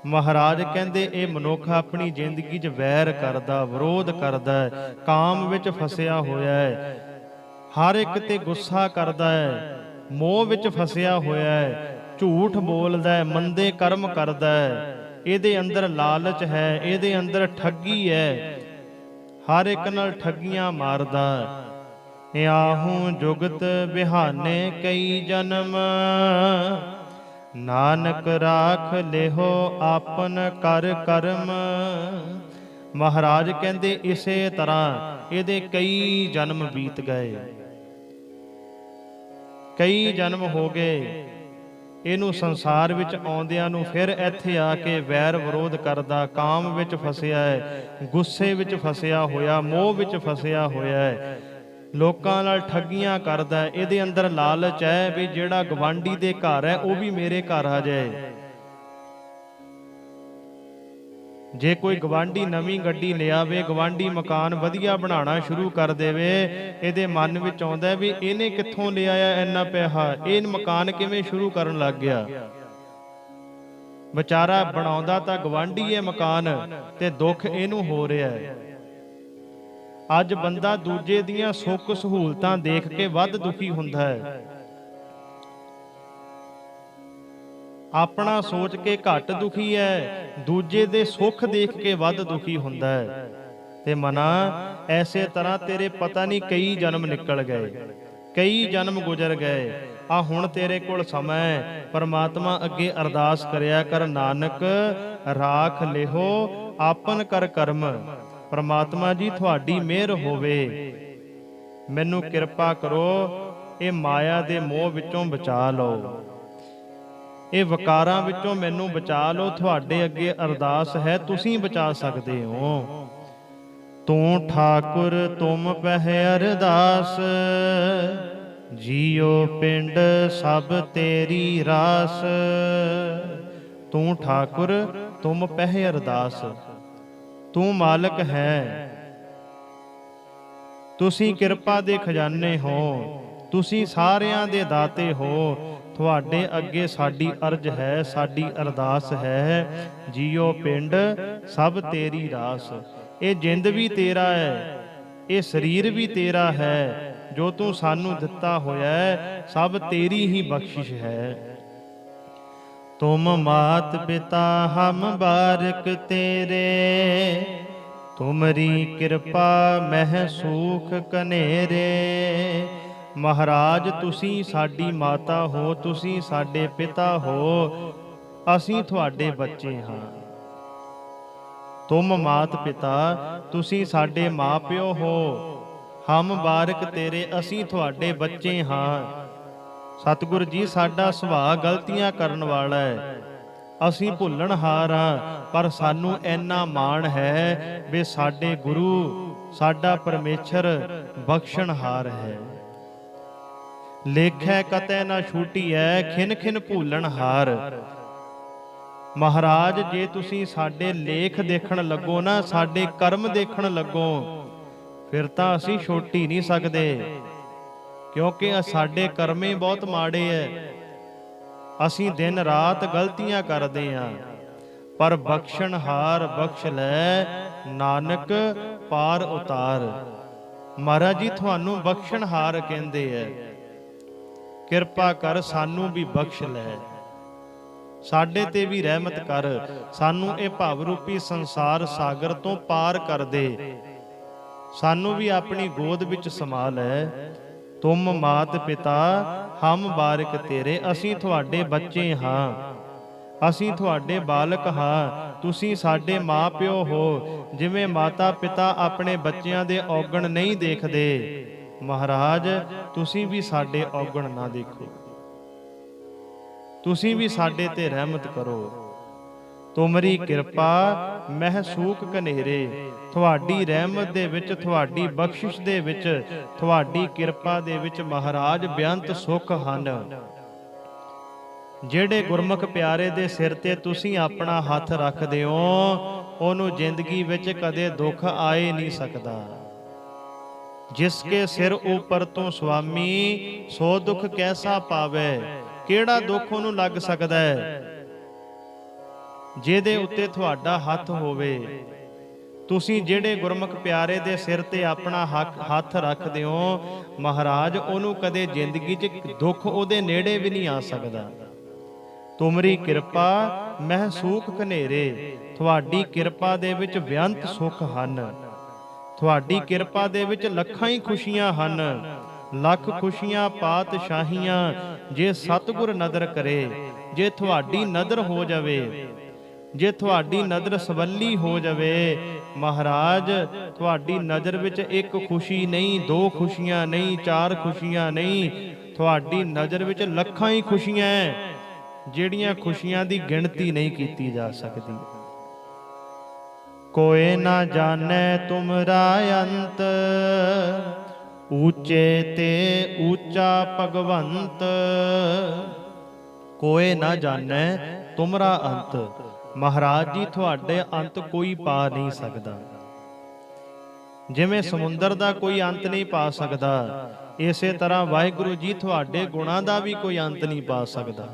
ਮਹਾਰਾਜ ਕਹਿੰਦੇ ਇਹ ਮਨੁੱਖ ਆਪਣੀ ਜ਼ਿੰਦਗੀ 'ਚ ਵੈਰ ਕਰਦਾ, ਵਿਰੋਧ ਕਰਦਾ ਹੈ, ਕਾਮ ਵਿੱਚ ਫਸਿਆ ਹੋਇਆ ਹੈ, ਹਰ ਇੱਕ ਤੇ ਗੁੱਸਾ ਕਰਦਾ ਹੈ, ਮੋਹ ਵਿੱਚ ਫਸਿਆ ਹੋਇਆ ਹੈ, ਝੂਠ ਬੋਲਦਾ ਹੈ, ਮੰਦੇ ਕਰਮ ਕਰਦਾ ਹੈ, ਇਹਦੇ ਅੰਦਰ ਲਾਲਚ ਹੈ, ਇਹਦੇ ਅੰਦਰ ਠੱਗੀ ਹੈ, ਹਰ ਇੱਕ ਨਾਲ ਠੱਗੀਆਂ ਮਾਰਦਾ। ਆਹੂੰ ਜੁਗਤ ਬਿਹਾਨੇ ਕਈ ਜਨਮ, ਨਾਨਕ ਰਾਖ ਲਿਹੋ ਆਪਨ ਕਰ ਕਰਮ। ਮਹਾਰਾਜ ਕਹਿੰਦੇ ਇਸੇ ਤਰ੍ਹਾਂ ਇਹਦੇ ਕਈ ਜਨਮ ਬੀਤ ਗਏ, ਕਈ ਜਨਮ ਹੋ ਗਏ ਇਹਨੂੰ ਸੰਸਾਰ ਵਿੱਚ ਆਉਂਦਿਆਂ ਨੂੰ। ਫਿਰ ਇੱਥੇ ਆ ਕੇ ਵੈਰ ਵਿਰੋਧ ਕਰਦਾ, ਕਾਮ ਵਿੱਚ ਫਸਿਆ ਹੈ, ਗੁੱਸੇ ਵਿੱਚ ਫਸਿਆ ਹੋਇਆ, ਮੋਹ ਵਿੱਚ ਫਸਿਆ ਹੋਇਆ ਹੈ, ਲੋਕਾਂ ਨਾਲ ਠੱਗੀਆਂ ਕਰਦਾ। ਇਹਦੇ ਅੰਦਰ ਲਾਲਚ ਹੈ ਵੀ ਜਿਹੜਾ ਗਵਾਂਢੀ ਦੇ ਘਰ ਹੈ ਉਹ ਵੀ ਮੇਰੇ ਘਰ ਆ ਜਾਏ। ਜੇ ਕੋਈ ਗਵਾਂਢੀ ਨਵੀਂ ਗੱਡੀ ਲਿਆਵੇ, ਗਵਾਂਢੀ ਮਕਾਨ ਵਧੀਆ ਬਣਾਉਣਾ ਸ਼ੁਰੂ ਕਰ ਦੇਵੇ, ਇਹਦੇ ਮਨ ਵਿੱਚ ਆਉਂਦਾ ਵੀ ਇਹਨੇ ਕਿੱਥੋਂ ਲਿਆਇਆ ਇੰਨਾ ਪੈਸਾ, ਇਹ ਮਕਾਨ ਕਿਵੇਂ ਸ਼ੁਰੂ ਕਰਨ ਲੱਗ ਗਿਆ। ਵਿਚਾਰਾ ਬਣਾਉਂਦਾ ਤਾਂ ਗਵਾਂਢੀ ਹੈ ਮਕਾਨ, ਤੇ ਦੁੱਖ ਇਹਨੂੰ ਹੋ ਰਿਹਾ ਹੈ। ਅੱਜ ਬੰਦਾ ਦੂਜੇ ਦੀਆਂ ਸੁੱਖ ਸਹੂਲਤਾਂ ਦੇਖ ਕੇ ਵੱਧ ਦੁਖੀ ਹੁੰਦਾ ਹੈ, ਆਪਣਾ ਸੋਚ ਕੇ ਘੱਟ ਦੁਖੀ ਹੈ, ਦੂਜੇ ਦੇ ਸੁੱਖ ਦੇਖ ਕੇ ਵੱਧ ਦੁਖੀ ਹੁੰਦਾ ਹੈ। ਤੇ ਮਨਾ, ਐਸੇ ਤਰ੍ਹਾਂ ਤੇਰੇ ਪਤਾ ਨਹੀਂ ਕਈ ਜਨਮ ਨਿਕਲ ਗਏ, ਕਈ ਜਨਮ ਗੁਜ਼ਰ ਗਏ। ਆ ਹੁਣ ਤੇਰੇ ਕੋਲ ਸਮਾਂ ਹੈ, ਪਰਮਾਤਮਾ ਅੱਗੇ ਅਰਦਾਸ ਕਰਿਆ ਕਰ, ਨਾਨਕ ਰਾਖ ਲਿਹੋ ਆਪਨ ਕਰ ਕਰਮ। ਪਰਮਾਤਮਾ ਜੀ ਤੁਹਾਡੀ ਮਿਹਰ ਹੋਵੇ, ਮੈਨੂੰ ਕਿਰਪਾ ਕਰੋ, ਇਹ ਮਾਇਆ ਦੇ ਮੋਹ ਵਿੱਚੋਂ ਬਚਾ ਲਓ, ਇਹ ਵਿਕਾਰਾਂ ਵਿੱਚੋਂ ਮੈਨੂੰ ਬਚਾ ਲਓ। ਤੁਹਾਡੇ ਅੱਗੇ ਅਰਦਾਸ ਹੈ, ਤੁਸੀਂ ਬਚਾ ਸਕਦੇ ਹੋ। ਤੂੰ ਠਾਕੁਰ ਤੁਮ ਪਹਿ ਅਰਦਾਸ, ਜੀਓ ਪਿੰਡ ਸਭ ਤੇਰੀ ਰਾਸ। ਤੂੰ ਠਾਕੁਰ ਤੁਮ ਪਹਿ ਅਰਦਾਸ, ਤੂੰ ਮਾਲਕ ਹੈ, ਤੁਸੀਂ ਕਿਰਪਾ ਦੇ ਖਜ਼ਾਨੇ ਹੋ, ਤੁਸੀਂ ਸਾਰਿਆਂ ਦੇ ਦਾਤੇ ਹੋ। ਤੁਹਾਡੇ ਅੱਗੇ ਸਾਡੀ ਅਰਜ਼ ਹੈ, ਸਾਡੀ ਅਰਦਾਸ ਹੈ, ਜੀਓ ਪਿੰਡ ਸਭ ਤੇਰੀ ਰਾਸ। ਇਹ ਜਿੰਦ ਵੀ ਤੇਰਾ ਹੈ, ਇਹ ਸਰੀਰ ਵੀ ਤੇਰਾ ਹੈ, ਜੋ ਤੂੰ ਸਾਨੂੰ ਦਿੱਤਾ ਹੋਇਆ ਹੈ, ਸਭ ਤੇਰੀ ਹੀ ਬਖਸ਼ਿਸ਼ ਹੈ। ਤੁਮ ਮਾਤ ਪਿਤਾ ਹਮ ਬਾਰਕ ਤੇਰੇ, ਤੁਮਰੀ ਕਿਰਪਾ ਮਹਿ ਸੂਖ ਕਨੇਰੇ। ਮਹਾਰਾਜ ਤੁਸੀਂ ਸਾਡੀ ਮਾਤਾ ਹੋ, ਤੁਸੀਂ ਸਾਡੇ ਪਿਤਾ ਹੋ, ਅਸੀਂ ਤੁਹਾਡੇ ਬੱਚੇ ਹਾਂ। ਤੁਮ ਮਾਤ ਪਿਤਾ, ਤੁਸੀਂ ਸਾਡੇ ਮਾਂ ਪਿਓ ਹੋ, ਹਮ ਬਾਰਿਕ ਤੇਰੇ, ਅਸੀਂ ਤੁਹਾਡੇ ਬੱਚੇ ਹਾਂ। ਸਤਿਗੁਰ ਜੀ, ਸਾਡਾ ਸੁਭਾਅ ਗਲਤੀਆਂ ਕਰਨ ਵਾਲਾ ਹੈ, ਅਸੀਂ ਭੁੱਲਣਹਾਰ ਹਾਂ, ਪਰ ਸਾਨੂੰ ਇੰਨਾ ਮਾਣ ਹੈ ਵੀ ਸਾਡੇ ਗੁਰੂ, ਸਾਡਾ ਪਰਮੇਸ਼ਰ ਬਖਸ਼ਣਹਾਰ ਹੈ। ਲੇਖੈ ਕਤੈ ਨਾ ਛੂਟੀਐ, ਖਿਨ ਖਿਨ ਭੂਲਣਹਾਰ। ਮਹਾਰਾਜ, ਜੇ ਤੁਸੀਂ ਸਾਡੇ ਲੇਖ ਦੇਖਣ ਲੱਗੋ ਨਾ, ਸਾਡੇ ਕਰਮ ਦੇਖਣ ਲੱਗੋ, ਫਿਰ ਤਾਂ ਅਸੀਂ ਛੋਟੀ ਨਹੀਂ ਸਕਦੇ, ਕਿਉਂਕਿ ਸਾਡੇ ਕਰਮੇ ਬਹੁਤ ਮਾੜੇ ਐ। ਅਸੀਂ ਦਿਨ ਰਾਤ ਗਲਤੀਆਂ ਕਰਦੇ ਹਾਂ, ਪਰ ਬਖਸ਼ਣਹਾਰ ਬਖਸ਼ ਲੈ, ਨਾਨਕ ਪਾਰ ਉਤਾਰ। ਮਹਾਰਾਜ ਜੀ ਤੁਹਾਨੂੰ ਬਖਸ਼ਣਹਾਰ ਕਹਿੰਦੇ ਐ। ਕਿਰਪਾ ਕਰ, ਸਾਨੂੰ ਵੀ ਬਖਸ਼ ਲੈ, ਸਾਡੇ ਤੇ ਵੀ ਰਹਿਮਤ ਕਰ, ਸਾਨੂੰ ਇਹ ਭਵ ਰੂਪੀ ਸੰਸਾਰ ਸਾਗਰ ਤੋਂ ਪਾਰ ਕਰ ਦੇ, ਸਾਨੂੰ ਵੀ ਆਪਣੀ ਗੋਦ ਵਿੱਚ ਸਮਾ ਲੈ। ਤੁਮ ਮਾਤ ਪਿਤਾ ਹਮ ਬਾਰਿਕ ਤੇਰੇ, ਅਸੀਂ ਤੁਹਾਡੇ ਬੱਚੇ ਹਾਂ, ਅਸੀਂ ਤੁਹਾਡੇ ਬਾਲਕ ਹਾਂ, ਤੁਸੀਂ ਸਾਡੇ ਮਾਂ ਪਿਓ ਹੋ। ਜਿਵੇਂ ਮਾਤਾ ਪਿਤਾ ਆਪਣੇ ਬੱਚਿਆਂ ਦੇ ਔਗਣ ਨਹੀਂ ਦੇਖਦੇ, ਮਹਾਰਾਜ ਤੁਸੀਂ ਵੀ ਸਾਡੇ ਔਗਣ ਨਾ ਦੇਖੋ, ਤੁਸੀਂ ਵੀ ਸਾਡੇ ਤੇ ਰਹਿਮਤ ਕਰੋ। ਤੁਮਰੀ ਕਿਰਪਾ ਮਹਿ ਸੂਖ ਕਨੇਰੇ, ਤੁਹਾਡੀ ਰਹਿਮਤ ਦੇ ਵਿੱਚ, ਤੁਹਾਡੀ ਬਖਸ਼ਿਸ਼ ਦੇ ਵਿੱਚ, ਤੁਹਾਡੀ ਕਿਰਪਾ ਦੇ ਵਿੱਚ ਮਹਾਰਾਜ ਬੇਅੰਤ ਸੁੱਖ ਹਨ। ਜਿਹੜੇ ਗੁਰਮੁਖ ਪਿਆਰੇ ਦੇ ਸਿਰ ਤੇ ਤੁਸੀਂ ਆਪਣਾ ਹੱਥ ਰੱਖਦੇ ਹੋ, ਉਹਨੂੰ ਜ਼ਿੰਦਗੀ ਵਿੱਚ ਕਦੇ ਦੁੱਖ ਆਏ ਨਹੀਂ ਸਕਦਾ। ਜਿਸਕੇ ਸਿਰ ਉੱਪਰ ਤੋਂ ਸੁਆਮੀ, ਸੋ ਦੁੱਖ ਕੈਸਾ ਪਾਵੇ। ਕਿਹੜਾ ਦੁੱਖ ਉਹਨੂੰ ਲੱਗ ਸਕਦਾ ਹੈ ਜਿਹਦੇ ਉੱਤੇ ਤੁਹਾਡਾ ਹੱਥ ਹੋਵੇ। ਤੁਸੀਂ ਜਿਹੜੇ ਗੁਰਮੁਖ ਪਿਆਰੇ ਦੇ ਸਿਰ ਤੇ ਆਪਣਾ ਹੱਥ ਰੱਖਦੇ ਹੋ, ਮਹਾਰਾਜ ਉਹਨੂੰ ਕਦੇ ਜ਼ਿੰਦਗੀ 'ਚ ਦੁੱਖ ਉਹਦੇ ਨੇੜੇ ਵੀ ਨਹੀਂ ਆ ਸਕਦਾ। ਤੁਮਰੀ ਕਿਰਪਾ ਮਹਿ ਸੂਖ ਕਨੇਰੇ, ਤੁਹਾਡੀ ਕਿਰਪਾ ਦੇ ਵਿੱਚ ਬੇਅੰਤ ਸੁੱਖ ਹਨ, ਤੁਹਾਡੀ ਕਿਰਪਾ ਦੇ ਵਿੱਚ ਲੱਖਾਂ ਹੀ ਖੁਸ਼ੀਆਂ ਹਨ। ਲੱਖ ਖੁਸ਼ੀਆਂ ਪਾਤਸ਼ਾਹੀਆਂ, ਜੇ ਸਤਿਗੁਰ ਨਦਰ ਕਰੇ, ਜੇ ਤੁਹਾਡੀ ਨਦਰ ਹੋ ਜਾਵੇ, ਜੇ ਤੁਹਾਡੀ ਨਜ਼ਰ ਸਵੱਲੀ ਹੋ ਜਾਵੇ, ਮਹਾਰਾਜ ਤੁਹਾਡੀ ਨਜ਼ਰ ਵਿੱਚ ਇੱਕ ਖੁਸ਼ੀ ਨਹੀਂ, ਦੋ ਖੁਸ਼ੀਆਂ ਨਹੀਂ, ਚਾਰ ਖੁਸ਼ੀਆਂ ਨਹੀਂ, ਤੁਹਾਡੀ ਨਜ਼ਰ ਵਿੱਚ ਲੱਖਾਂ ਹੀ ਖੁਸ਼ੀਆਂ ਹੈ, ਜਿਹੜੀਆਂ ਖੁਸ਼ੀਆਂ ਦੀ ਗਿਣਤੀ ਨਹੀਂ ਕੀਤੀ ਜਾ ਸਕਦੀ। ਕੋਏ ਨਾ ਜਾਣੈ ਤੁਮਰਾ ਅੰਤ, ਊਚੇ ਤੇ ਊਚਾ ਭਗਵੰਤ। ਕੋਏ ਨਾ ਜਾਣੈ ਤੁਮਰਾ ਅੰਤ, ਮਹਾਰਾਜ ਜੀ ਤੁਹਾਡੇ ਅੰਤ ਕੋਈ ਪਾ ਨਹੀਂ ਸਕਦਾ। ਜਿਵੇਂ ਸਮੁੰਦਰ ਦਾ ਕੋਈ ਅੰਤ ਨਹੀਂ ਪਾ ਸਕਦਾ, ਇਸੇ ਤਰ੍ਹਾਂ ਵਾਹਿਗੁਰੂ ਜੀ ਤੁਹਾਡੇ ਗੁਣਾਂ ਦਾ ਵੀ ਕੋਈ ਅੰਤ ਨਹੀਂ ਪਾ ਸਕਦਾ।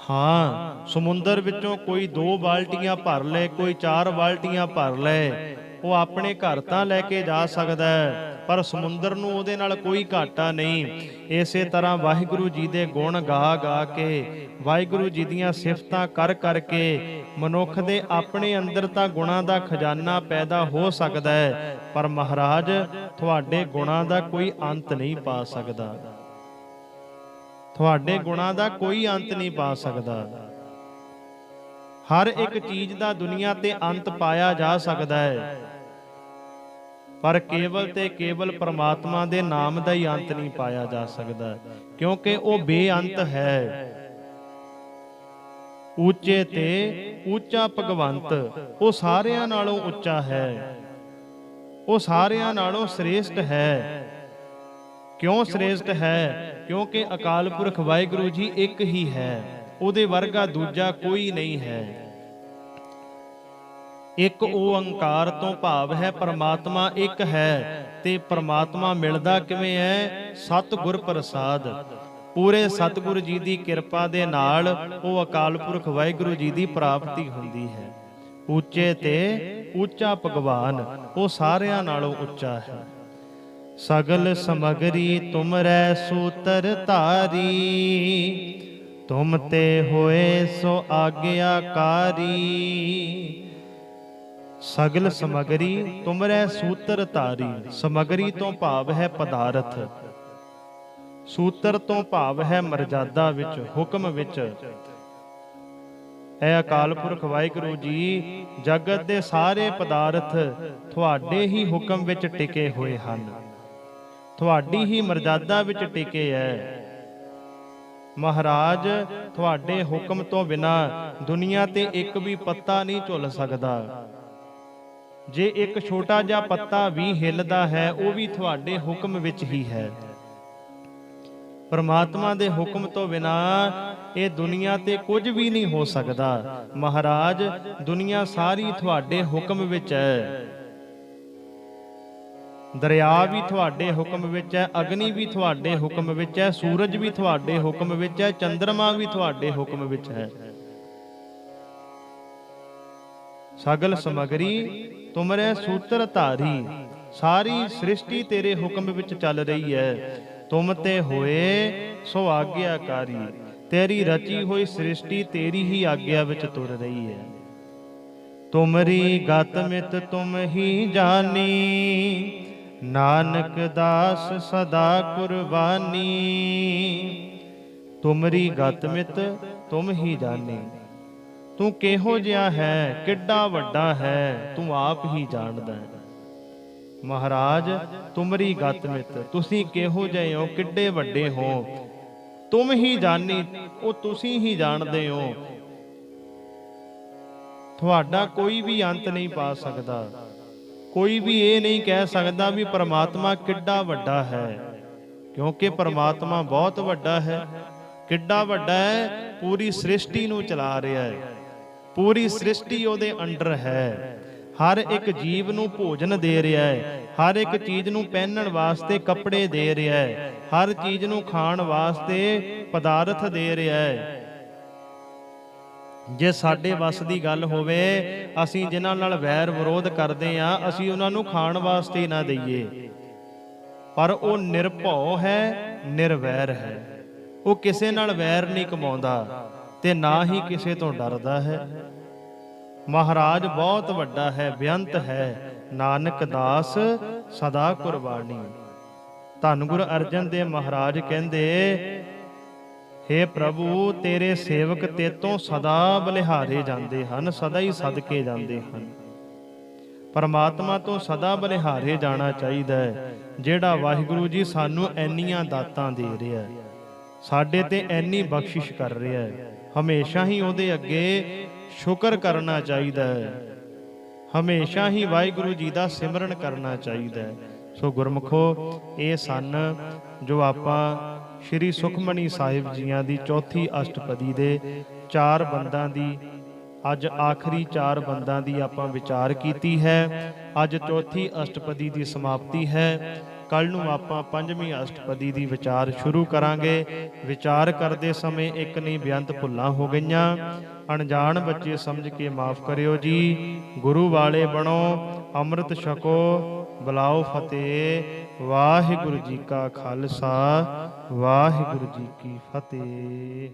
ਹਾਂ, ਸਮੁੰਦਰ ਵਿੱਚੋਂ ਕੋਈ 2 ਬਾਲਟੀਆਂ ਭਰ ਲੈ, ਕੋਈ 4 ਬਾਲਟੀਆਂ ਭਰ ਲੈ, ਉਹ ਆਪਣੇ ਘਰ ਤਾਂ ਲੈ ਕੇ ਜਾ ਸਕਦਾ ਹੈ, ਪਰ ਸਮੁੰਦਰ ਨੂੰ ਉਹਦੇ ਨਾਲ ਕੋਈ ਘਾਟਾ ਨਹੀਂ। ਇਸੇ ਤਰ੍ਹਾਂ ਵਾਹਿਗੁਰੂ ਜੀ ਦੇ ਗੁਣ ਗਾ ਗਾ ਕੇ, ਵਾਹਿਗੁਰੂ ਜੀ ਦੀਆਂ ਸਿਫਤਾਂ ਕਰ ਕਰਕੇ ਮਨੁੱਖ ਦੇ ਆਪਣੇ ਅੰਦਰ ਤਾਂ ਗੁਣਾਂ ਦਾ ਖਜ਼ਾਨਾ ਪੈਦਾ ਹੋ ਸਕਦਾ ਹੈ, ਪਰ ਮਹਾਰਾਜ ਤੁਹਾਡੇ ਗੁਣਾਂ ਦਾ ਕੋਈ ਅੰਤ ਨਹੀਂ ਪਾ ਸਕਦਾ, ਤੁਹਾਡੇ ਗੁਣਾਂ ਦਾ ਕੋਈ ਅੰਤ ਨਹੀਂ ਪਾ ਸਕਦਾ। ਹਰ ਇੱਕ ਚੀਜ਼ ਦਾ ਦੁਨੀਆ ਤੇ ਅੰਤ ਪਾਇਆ ਜਾ ਸਕਦਾ ਹੈ, ਪਰ ਕੇਵਲ ਤੇ ਕੇਵਲ ਪਰਮਾਤਮਾ ਦੇ ਨਾਮ ਦਾ ਹੀ ਅੰਤ ਨਹੀਂ ਪਾਇਆ ਜਾ ਸਕਦਾ, ਕਿਉਂਕਿ ਉਹ ਬੇਅੰਤ ਹੈ। ਉੱਚੇ ਤੇ ਉੱਚਾ ਭਗਵੰਤ, ਉਹ ਸਾਰਿਆਂ ਨਾਲੋਂ ਉੱਚਾ ਹੈ, ਉਹ ਸਾਰਿਆਂ ਨਾਲੋਂ ਸ੍ਰੇਸ਼ਟ ਹੈ। ਕਿਉਂ ਸ੍ਰੇਸ਼ਟ ਹੈ? ਕਿਉਂਕਿ ਅਕਾਲ ਪੁਰਖ ਵਾਹਿਗੁਰੂ ਜੀ ਇੱਕ ਹੀ ਹੈ, ਉਹਦੇ ਵਰਗਾ ਦੂਜਾ ਕੋਈ ਨਹੀਂ ਹੈ। ਇੱਕ ਓੰਕਾਰ ਤੋਂ ਭਾਵ ਹੈ ਪਰਮਾਤਮਾ ਇੱਕ ਹੈ, ਤੇ ਪਰਮਾਤਮਾ ਮਿਲਦਾ ਕਿਵੇਂ ਹੈ? ਸਤਿਗੁਰ ਪ੍ਰਸਾਦ। ਪੂਰੇ ਸਤਿਗੁਰ ਜੀ ਦੀ ਕਿਰਪਾ ਦੇ ਨਾਲ ਉਹ ਅਕਾਲ ਪੁਰਖ ਵਾਹਿਗੁਰੂ ਜੀ ਦੀ ਪ੍ਰਾਪਤੀ ਹੁੰਦੀ ਹੈ। ਉੱਚੇ ਤੇ ਉੱਚਾ ਭਗਵਾਨ, ਉਹ ਸਾਰਿਆਂ ਨਾਲੋਂ ਉੱਚਾ ਹੈ। ਸਗਲ ਸਮਗਰੀ ਤੁਮਰੈ ਸੂਤਰ ਧਾਰੀ, ਤੁਮ ਤੇ ਹੋਏ ਸੋ ਆਗਿਆਕਾਰੀ। ਸਗਲ ਸਮਗਰੀ ਤੁਮਰੈ ਸੂਤਰ ਧਾਰੀ, ਸਮਗਰੀ ਤੋਂ ਭਾਵ ਹੈ ਪਦਾਰਥ, ਸੂਤਰ ਤੋਂ ਭਾਵ ਹੈ ਮਰਜ਼ਾਦਾ ਵਿੱਚ, ਹੁਕਮ ਵਿੱਚ। ਐ ਅਕਾਲ ਪੁਰਖ ਵਾਹਿਗੁਰੂ ਜੀ, ਜਗਤ ਦੇ ਸਾਰੇ ਪਦਾਰਥ ਤੁਹਾਡੇ ਹੀ ਹੁਕਮ ਵਿੱਚ ਟਿਕੇ ਹੋਏ ਹਨ, ਤੁਹਾਡੀ ਹੀ ਮਰਜ਼ਾਦਾ ਵਿੱਚ ਟਿਕੇ ਐ। ਮਹਾਰਾਜ, ਤੁਹਾਡੇ ਹੁਕਮ ਤੋਂ ਬਿਨਾ ਦੁਨੀਆ ਤੇ ਇੱਕ ਵੀ ਪੱਤਾ ਨਹੀਂ ਝੁੱਲ ਸਕਦਾ। ਜੇ ਇੱਕ ਛੋਟਾ ਜਿਹਾ ਪੱਤਾ ਵੀ ਹਿੱਲਦਾ ਹੈ, ਉਹ ਵੀ ਤੁਹਾਡੇ ਹੁਕਮ ਵਿੱਚ ਹੀ ਹੈ। ਪਰਮਾਤਮਾ ਦੇ ਹੁਕਮ ਤੋਂ ਬਿਨਾ ਇਹ ਦੁਨੀਆ ਤੇ ਕੁਝ ਵੀ ਨਹੀਂ ਹੋ ਸਕਦਾ। ਮਹਾਰਾਜ, ਦੁਨੀਆ ਸਾਰੀ ਤੁਹਾਡੇ ਹੁਕਮ ਵਿੱਚ ਹੈ। ਦਰਿਆ ਵੀ ਤੁਹਾਡੇ ਹੁਕਮ ਵਿੱਚ ਹੈ, ਅਗਨੀ ਵੀ ਤੁਹਾਡੇ ਹੁਕਮ ਵਿੱਚ ਹੈ, ਸੂਰਜ ਵੀ ਤੁਹਾਡੇ ਹੁਕਮ ਵਿੱਚ ਹੈ, ਚੰਦਰਮਾ ਵੀ ਤੁਹਾਡੇ ਹੁਕਮ ਵਿੱਚ ਹੈ। ਸਗਲ ਸਮਗਰੀ ਤੁਮਰੇ ਸੂਤਰ ਧਾਰੀ, ਸਾਰੀ ਸ੍ਰਿਸ਼ਟੀ ਤੇਰੇ ਹੁਕਮ ਵਿੱਚ ਚੱਲ ਰਹੀ ਹੈ। ਤੁਮ ਤੇ ਹੋਏ ਸੋ ਆਗਿਆਕਾਰੀ, ਤੇਰੀ ਰਚੀ ਹੋਈ ਸ੍ਰਿਸ਼ਟੀ ਤੇਰੀ ਹੀ ਆਗਿਆ ਵਿੱਚ ਤੁਰ ਰਹੀ ਹੈ। ਤੁਮਰੀ ਗਤ ਮਿਤ ਤੁਮ ਹੀ ਜਾਨੀ, ਨਾਨਕ ਦਾਸ ਸਦਾ ਕੁਰਬਾਨੀ। ਤੁਮਰੀ ਗਤ ਮਿਤ ਤੁਮ ਹੀ ਜਾਨੀ, ਤੂੰ ਕਿਹੋ ਜਿਹਾ ਹੈ, ਕਿੱਡਾ ਵੱਡਾ ਹੈ, ਤੂੰ ਆਪ ਹੀ ਜਾਣਦਾ ਹੈ। ਮਹਾਰਾਜ, ਤੁਮਰੀ ਗਤ ਮਿਤ, ਤੁਸੀਂ ਕਿਹੋ ਜਿਹੇ ਹੋ, ਕਿੱਡੇ ਵੱਡੇ ਹੋ, ਤੁਮ ਹੀ ਜਾਨੀ, ਉਹ ਤੁਸੀਂ ਹੀ ਜਾਣਦੇ ਹੋ। ਤੁਹਾਡਾ ਕੋਈ ਵੀ ਅੰਤ ਨਹੀਂ ਪਾ ਸਕਦਾ। ਕੋਈ ਵੀ ਇਹ ਨਹੀਂ ਕਹਿ ਸਕਦਾ ਵੀ ਪਰਮਾਤਮਾ ਕਿੱਡਾ ਵੱਡਾ ਹੈ, ਕਿਉਂਕਿ ਪਰਮਾਤਮਾ ਬਹੁਤ ਵੱਡਾ ਹੈ। ਕਿੱਡਾ ਵੱਡਾ ਹੈ, ਪੂਰੀ ਸ੍ਰਿਸ਼ਟੀ ਨੂੰ ਚਲਾ ਰਿਹਾ ਹੈ, ਪੂਰੀ ਸ੍ਰਿਸ਼ਟੀ ਉਹਦੇ ਅੰਡਰ ਹੈ। ਹਰ ਇੱਕ ਜੀਵ ਨੂੰ ਭੋਜਨ ਦੇ ਰਿਹਾ ਹੈ, ਹਰ ਇੱਕ ਚੀਜ਼ ਨੂੰ ਪਹਿਨਣ ਵਾਸਤੇ ਕੱਪੜੇ ਦੇ ਰਿਹਾ ਹੈ, ਹਰ ਚੀਜ਼ ਨੂੰ ਖਾਣ ਵਾਸਤੇ ਪਦਾਰਥ ਦੇ ਰਿਹਾ ਹੈ। ਜੇ ਸਾਡੇ ਵੱਸ ਦੀ ਗੱਲ ਹੋਵੇ, ਅਸੀਂ ਜਿਨ੍ਹਾਂ ਨਾਲ ਵੈਰ ਵਿਰੋਧ ਕਰਦੇ ਹਾਂ, ਅਸੀਂ ਉਹਨਾਂ ਨੂੰ ਖਾਣ ਵਾਸਤੇ ਨਾ ਦਈਏ। ਪਰ ਉਹ ਨਿਰਭਉ ਹੈ, ਨਿਰਵੈਰ ਹੈ। ਉਹ ਕਿਸੇ ਨਾਲ ਵੈਰ ਨਹੀਂ ਕਮਾਉਂਦਾ ਤੇ ਨਾ ਹੀ ਕਿਸੇ ਤੋਂ ਡਰਦਾ ਹੈ। ਮਹਾਰਾਜ ਬਹੁਤ ਵੱਡਾ ਹੈ, ਬੇਅੰਤ ਹੈ, ਨਾਨਕ ਦਾਸ ਸਦਾ ਕੁਰਬਾਨੀ। ਧੰਨ ਗੁਰੂ ਅਰਜਨ ਦੇਵ ਮਹਾਰਾਜ ਕਹਿੰਦੇ, ਹੇ ਪ੍ਰਭੂ, ਤੇਰੇ ਸੇਵਕ ਤੇਤੋਂ ਸਦਾ ਬਲਿਹਾਰੇ ਜਾਂਦੇ ਹਨ, ਸਦਾ ਹੀ ਸਦਕੇ ਜਾਂਦੇ ਹਨ। ਪਰਮਾਤਮਾ ਤੋਂ ਸਦਾ ਬਲਿਹਾਰੇ ਜਾਣਾ ਚਾਹੀਦਾ ਹੈ, ਜਿਹੜਾ ਵਾਹਿਗੁਰੂ ਜੀ ਸਾਨੂੰ ਇੰਨੀਆਂ ਦਾਤਾਂ ਦੇ ਰਿਹਾ ਹੈ, ਸਾਡੇ ਤੇ ਇੰਨੀ ਬਖਸ਼ਿਸ਼ ਕਰ ਰਿਹਾ ਹੈ। ਹਮੇਸ਼ਾ ਹੀ ਉਹਦੇ ਅੱਗੇ ਸ਼ੁਕਰ ਕਰਨਾ ਚਾਹੀਦਾ ਹੈ, ਹਮੇਸ਼ਾ ਹੀ ਵਾਹਿਗੁਰੂ ਜੀ ਦਾ ਸਿਮਰਨ ਕਰਨਾ ਚਾਹੀਦਾ ਹੈ। ਸੋ ਗੁਰਮੁਖੋ, ਇਹ ਸਨ ਜੋ ਆਪਾਂ ਸ਼੍ਰੀ ਸੁਖਮਨੀ ਸਾਹਿਬ ਜੀਆਂ ਦੀ ਚੌਥੀ ਅਸ਼ਟਪਦੀ ਦੇ 4 ਬੰਦਾਂ ਦੀ, ਅੱਜ ਆਖਰੀ 4 ਬੰਦਾਂ ਦੀ ਆਪਾਂ ਵਿਚਾਰ ਕੀਤੀ ਹੈ। ਅੱਜ ਚੌਥੀ ਅਸ਼ਟਪਦੀ ਦੀ ਸਮਾਪਤੀ ਹੈ। ਕੱਲ ਨੂੰ ਆਪਾਂ 5ਵੀਂ ਅਸ਼ਟਪਦੀ ਦੀ ਵਿਚਾਰ ਸ਼ੁਰੂ ਕਰਾਂਗੇ। ਵਿਚਾਰ ਕਰਦੇ ਸਮੇਂ ਇੱਕ ਨਹੀਂ ਬੇਅੰਤ ਭੁੱਲਾਂ ਹੋ ਗਈਆਂ, ਅਣਜਾਣ ਬੱਚੇ ਸਮਝ ਕੇ ਮਾਫ ਕਰਿਓ ਜੀ। ਗੁਰੂ ਵਾਲੇ ਬਣੋ, ਅੰਮ੍ਰਿਤ ਛਕੋ, ਬੁਲਾਓ ਫਤਿਹ। ਵਾਹਿਗੁਰੂ ਜੀ ਕਾ ਖਾਲਸਾ, ਵਾਹਿਗੁਰੂ ਜੀ ਕੀ ਫਤਿਹ।